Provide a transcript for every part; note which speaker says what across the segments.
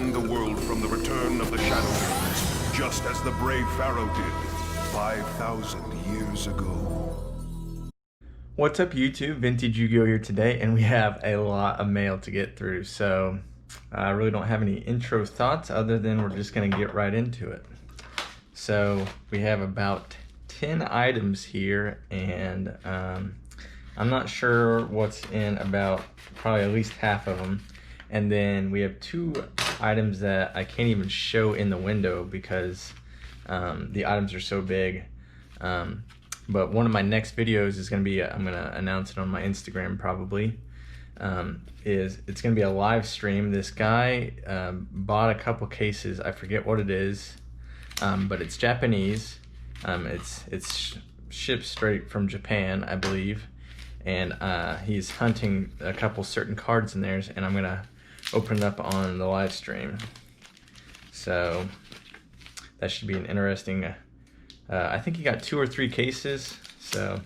Speaker 1: defend the world from the return of the Shadowlands, just as the brave Pharaoh did 5,000 years ago.
Speaker 2: What's up YouTube, Vintage Yugioh here today, and we have a lot of mail to get through, so I really don't have any intro thoughts other than we're just going to get right into it. So we have about 10 items here, and I'm not sure what's in about probably at least half of them. And then we have 2 items that I can't even show in the window because the items are so big. But one of my next videos is going to be, I'm going to announce it on my Instagram probably, it's going to be a live stream. This guy bought a couple cases, I forget what it is, but it's Japanese. It's shipped straight from Japan, I believe, and he's hunting a couple certain cards in there, and I'm going to open it up on the live stream. So that should be an interesting, I think he got 2 or 3 cases, so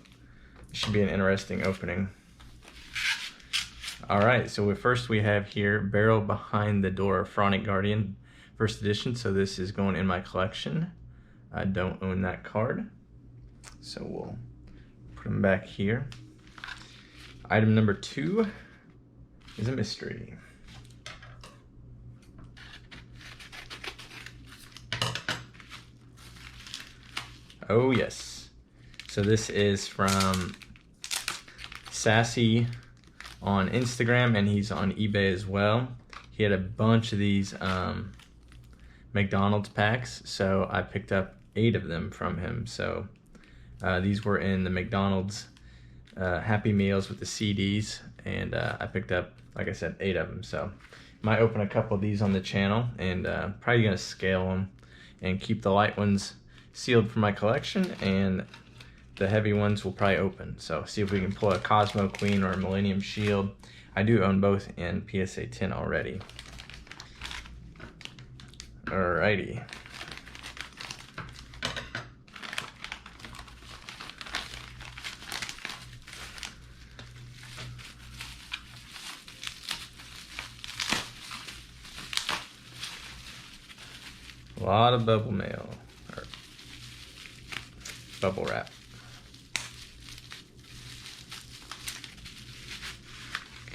Speaker 2: it should be an interesting opening. Alright, so first we have here Barrel Behind the Door, Phronic Guardian, first edition, so this is going in my collection. I don't own that card, so we'll put them back here. Item number 2 is a mystery. Oh yes, so this is from Sassy on Instagram, and he's on eBay as well. He had a bunch of these McDonald's packs, so I picked up 8 of them from him. So these were in the McDonald's Happy Meals with the CDs, and I picked up, like I said, 8 of them. So might open a couple of these on the channel, and probably gonna scale them and keep the light ones sealed for my collection, and the heavy ones will probably open. So see if we can pull a Cosmo Queen or a Millennium Shield. I do own both in PSA 10 already. Alrighty. A lot of bubble mail, or bubble wrap.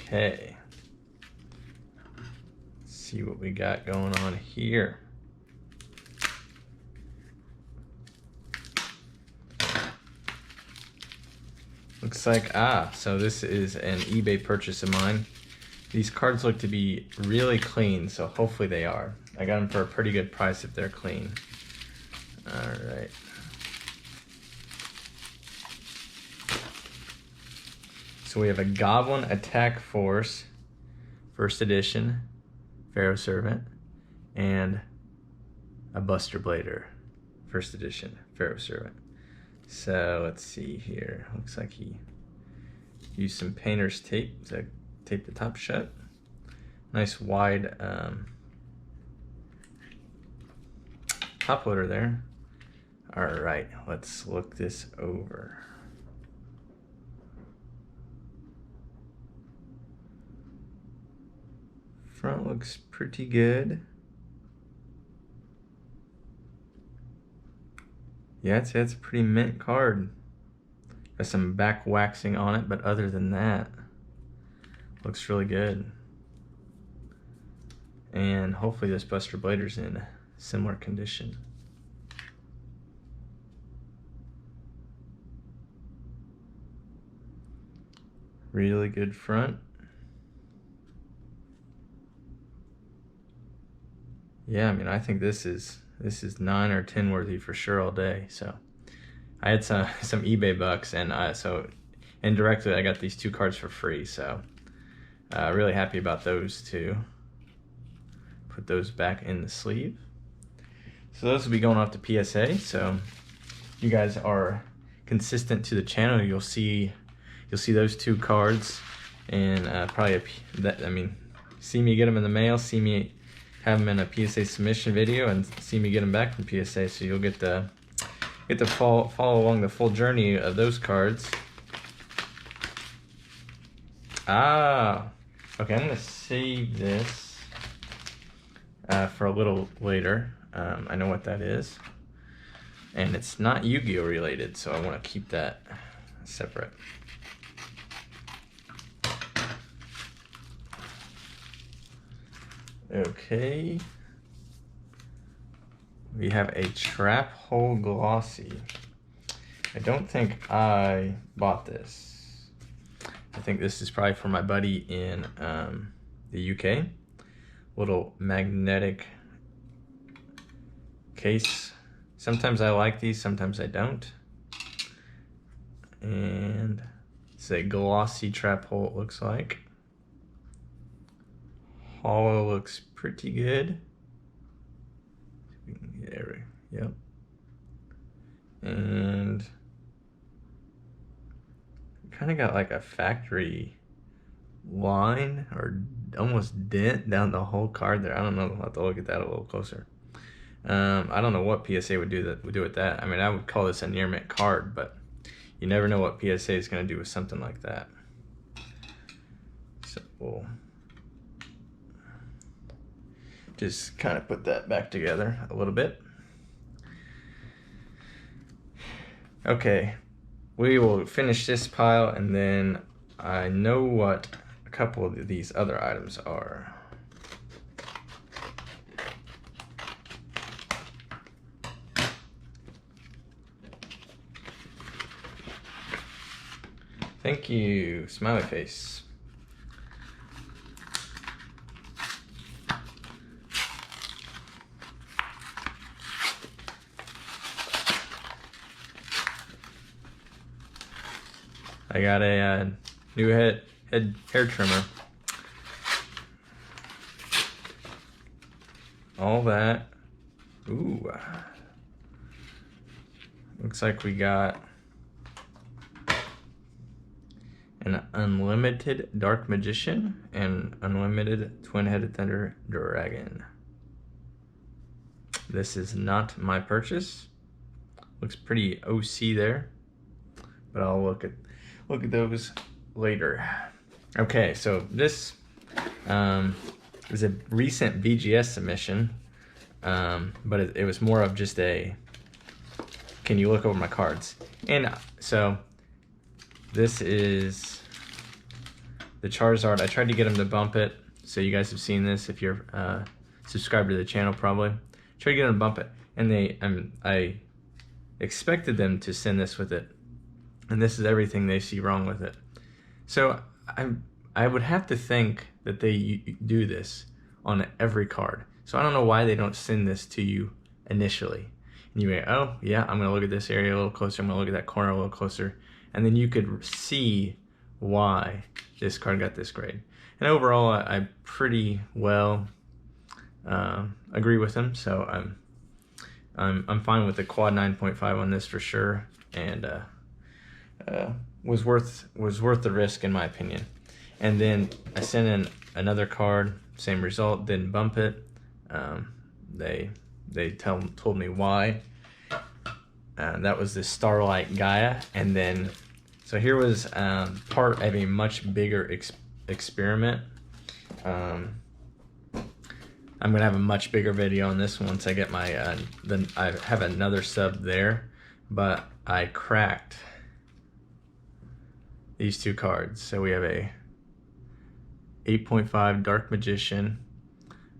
Speaker 2: Okay, let's see what we got going on here. Looks like, so this is an eBay purchase of mine. These cards look to be really clean, so hopefully they are. I got them for a pretty good price if they're clean. Alright. So we have a Goblin Attack Force, first edition, Pharaoh Servant, and a Buster Blader, first edition, Pharaoh Servant. So let's see here. Looks like he used some painter's tape to tape the top shut. Nice wide top loader there. Alright, let's look this over. Front looks pretty good. Yeah, it's a pretty mint card. Got some back waxing on it, but other than that, looks really good. And hopefully this Buster Blader's in similar condition. Really good front. Yeah, I mean, I think this is 9 or 10 worthy for sure all day. So I had some eBay bucks, and so indirectly I got these 2 cards for free. So really happy about those 2. Put those back in the sleeve. So those will be going off to PSA. So if you guys are consistent to the channel, you'll see those 2 cards, and probably see me get them in the mail, see me have them in a PSA submission video, and see me get them back from PSA. So you'll get to follow along the full journey of those cards. Okay, I'm gonna save this. for a little later. I know what that is. And it's not Yu-Gi-Oh related, so I want to keep that separate. Okay. We have a Trap Hole Glossy. I don't think I bought this. I think this is probably for my buddy in the UK. Little magnetic case. Sometimes I like these, sometimes I don't. And it's a glossy trap hole, it looks like. Hollow looks pretty good. There, yep. And kind of got like a factory line or almost dent down the whole card there. I don't know. I'll have to look at that a little closer. I don't know what PSA would do with that. I mean, I would call this a near mint card, but you never know what PSA is going to do with something like that. So we'll just kind of put that back together a little bit. Okay, we will finish this pile, and then I know what a couple of these other items are. Thank you, smiley face. I got a new hair trimmer. All that. Ooh. Looks like we got an unlimited Dark Magician and unlimited Twin-Headed Thunder Dragon. This is not my purchase. Looks pretty OC there, but I'll look at those later. Okay, so this is a recent BGS submission, but it was more of just a, can you look over my cards? And so this is the Charizard. I tried to get him to bump it, so you guys have seen this if you're subscribed to the channel probably. Tried to get him to bump it, and I expected them to send this with it, and this is everything they see wrong with it. So I would have to think that they do this on every card. So I don't know why they don't send this to you initially. And you may, oh yeah, I'm gonna look at this area a little closer, I'm gonna look at that corner a little closer, and then you could see why this card got this grade. And overall, I pretty well agree with them. So I'm fine with the quad 9.5 on this for sure, and was worth the risk in my opinion. And then I sent in another card, same result, didn't bump it. They told me why. That was the Starlight Gaia. And then so here was part of a much bigger experiment. I'm gonna have a much bigger video on this once I get my I have another sub there, but I cracked these two cards. So we have a 8.5 Dark Magician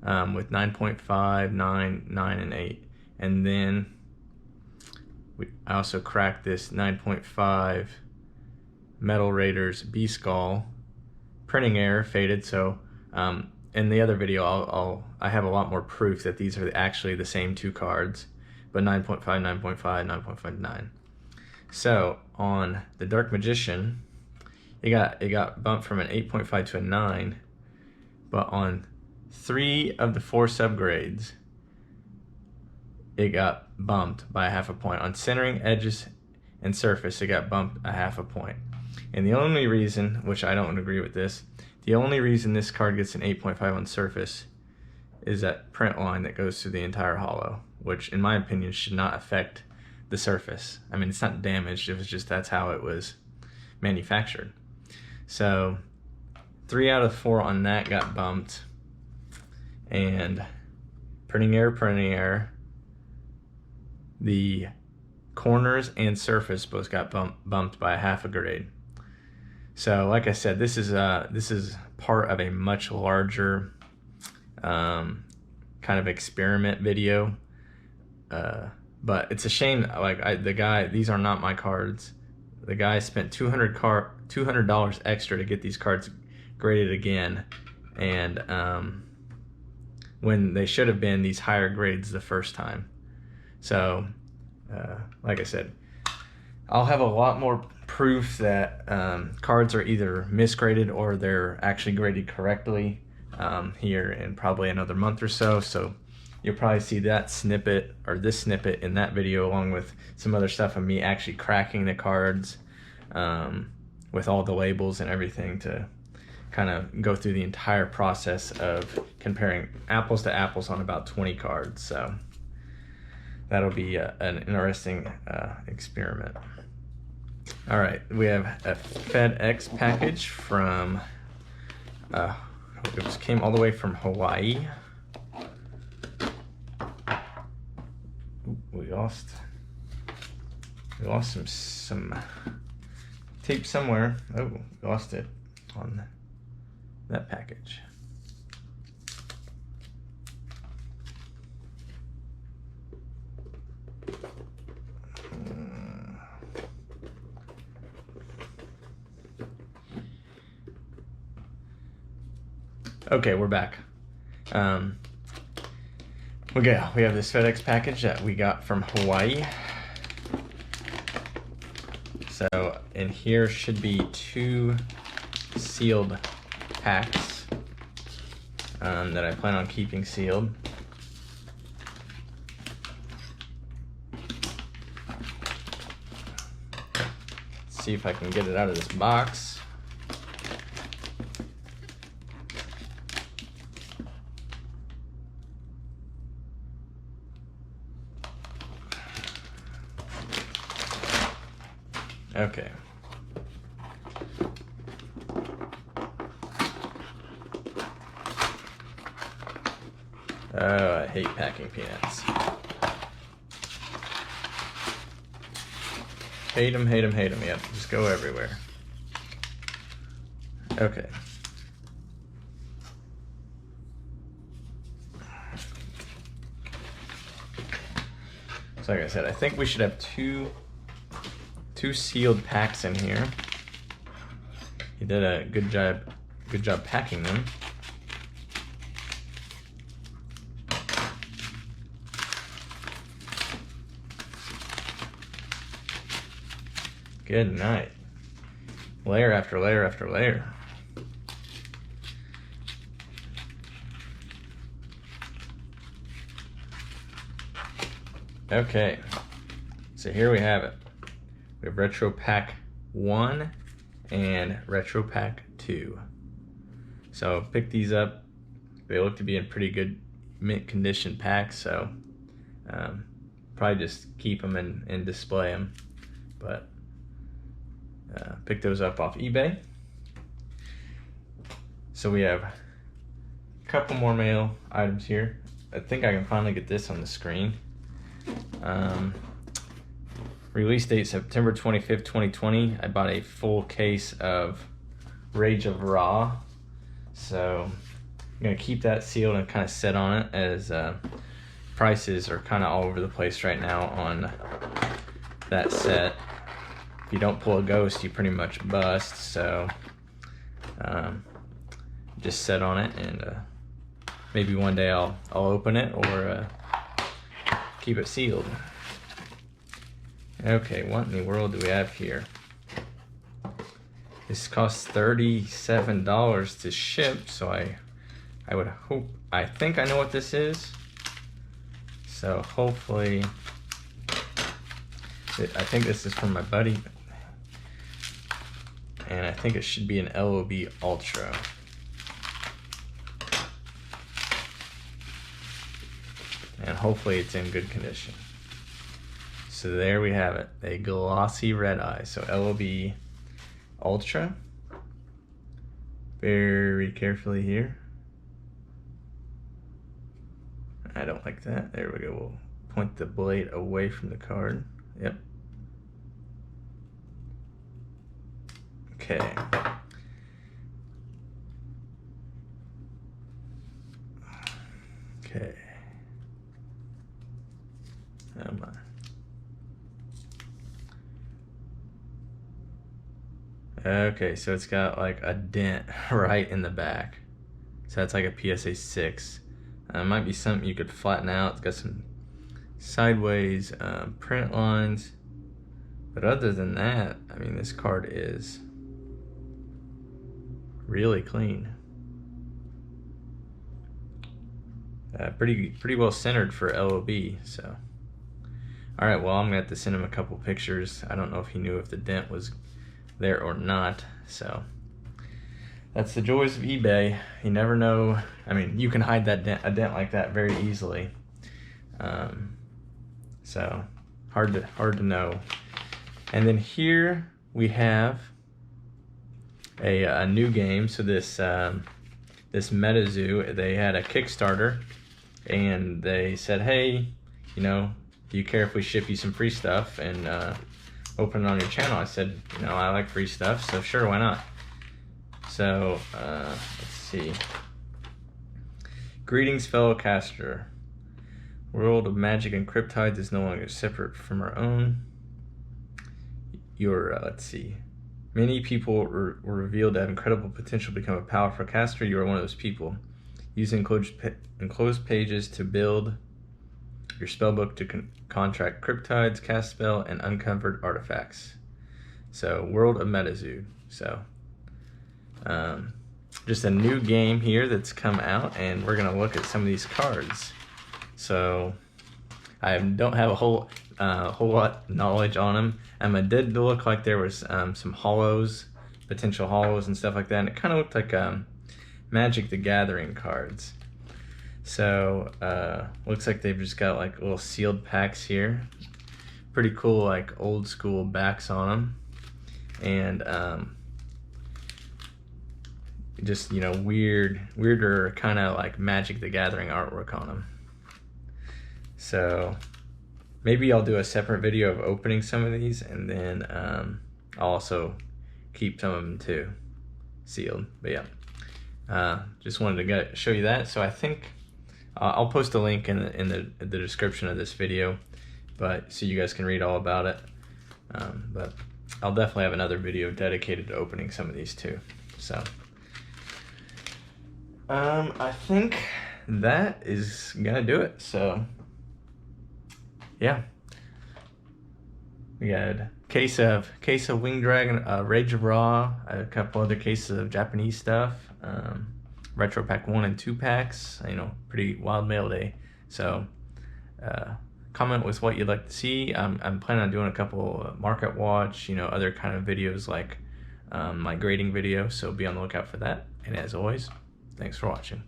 Speaker 2: with 9.5, 9, 9, and 8. And then I also cracked this 9.5 Metal Raiders B-Skull. Printing error, faded. So in the other video, I have a lot more proof that these are actually the same two cards, but 9.5, 9.5, 9.5, 9. So on the Dark Magician, it got bumped from an 8.5 to a 9, but on 3 of the 4 subgrades, it got bumped by half a point. On centering, edges, and surface, it got bumped a half a point. And the only reason, which I don't agree with this, the only reason this card gets an 8.5 on surface is that print line that goes through the entire hollow, which in my opinion should not affect the surface. I mean, it's not damaged, it was just that's how it was manufactured. So 3 out of 4 on that got bumped, and printing error. The corners and surface both got bumped by half a grade. So like I said, this is part of a much larger kind of experiment video. But it's a shame, like these are not my cards. The guy spent $200 extra to get these cards graded again, and when they should have been these higher grades the first time. So like I said, I'll have a lot more proof that cards are either misgraded or they're actually graded correctly here in probably another month or so. So you'll probably see that snippet or this snippet in that video, along with some other stuff of me actually cracking the cards with all the labels and everything, to kind of go through the entire process of comparing apples to apples on about 20 cards. So that'll be an interesting experiment. All right, we have a FedEx package from, it came all the way from Hawaii. We lost some tape somewhere. Oh, we lost it on that package. Okay, we're back. Okay, we have this FedEx package that we got from Hawaii. So in here should be 2 sealed packs that I plan on keeping sealed. Let's see if I can get it out of this box. Okay. Oh, I hate packing peanuts. Hate them, hate them, hate them. Yep, just go everywhere. Okay. So like I said, I think we should have two sealed packs in here. He did a good job packing them. Good night. Layer after layer after layer. Okay, so here we have it. We have Retro Pack 1 and Retro Pack 2. So pick these up. They look to be in pretty good mint condition packs, so probably just keep them and display them. But pick those up off eBay. So we have a couple more mail items here. I think I can finally get this on the screen. Release date September 25th, 2020. I bought a full case of Rage of Raw. So I'm gonna keep that sealed and kind of sit on it, as prices are kind of all over the place right now on that set. If you don't pull a ghost, you pretty much bust. So just sit on it, and maybe one day I'll open it or keep it sealed. Okay, what in the world do we have here? This costs $37 to ship, so I think I know what this is. So hopefully, I think this is from my buddy, and I think it should be an LOB Ultra. And hopefully it's in good condition. So there we have it, a glossy red eye. So LOB Ultra. Very carefully here. I don't like that. There we go. We'll point the blade away from the card. Yep. Okay. Okay. Come on. Okay, so it's got like a dent right in the back. So that's like a PSA 6. It might be something you could flatten out. It's got some sideways print lines. But other than that, I mean, this card is really clean. Pretty well centered for LOB, so. All right, well, I'm gonna have to send him a couple pictures. I don't know if he knew if the dent was there or not, so. That's the joys of eBay. You never know. I mean, you can hide a dent like that very easily. So hard to know. And then here we have a new game. So this MetaZoo, they had a Kickstarter, and they said, hey, you know, do you care if we ship you some free stuff and open it on your channel? I said, you know, I like free stuff, so sure, why not? So let's see. Greetings, fellow caster. World of Magic and Cryptides is no longer separate from our own. Let's see. Many people were revealed to have incredible potential to become a powerful caster. You are one of those people. Use enclosed pages to build your spellbook to contract cryptides, cast spell, and uncovered artifacts. So, World of MetaZoo. So, just a new game here that's come out, and we're gonna look at some of these cards. So, I don't have a whole lot knowledge on them. It did look like there was some hollows, potential hollows and stuff like that, and it kind of looked like Magic the Gathering cards. So looks like they've just got like little sealed packs here. Pretty cool, like old school backs on them, and just, you know, weirder kind of like Magic the Gathering artwork on them. So maybe I'll do a separate video of opening some of these, and then I'll also keep some of them too sealed. But yeah, just wanted to show you that. So I think I'll post a link in the description of this video, but so you guys can read all about it. But I'll definitely have another video dedicated to opening some of these too. So I think that is gonna do it. So yeah, we got a case of Winged Dragon, Rage of Ra, a couple other cases of Japanese stuff, retro pack 1 and 2 packs. You know, pretty wild mail day. So comment with what you'd like to see. I'm planning on doing a couple market watch, you know, other kind of videos like my grading video, so be on the lookout for that. And as always, thanks for watching.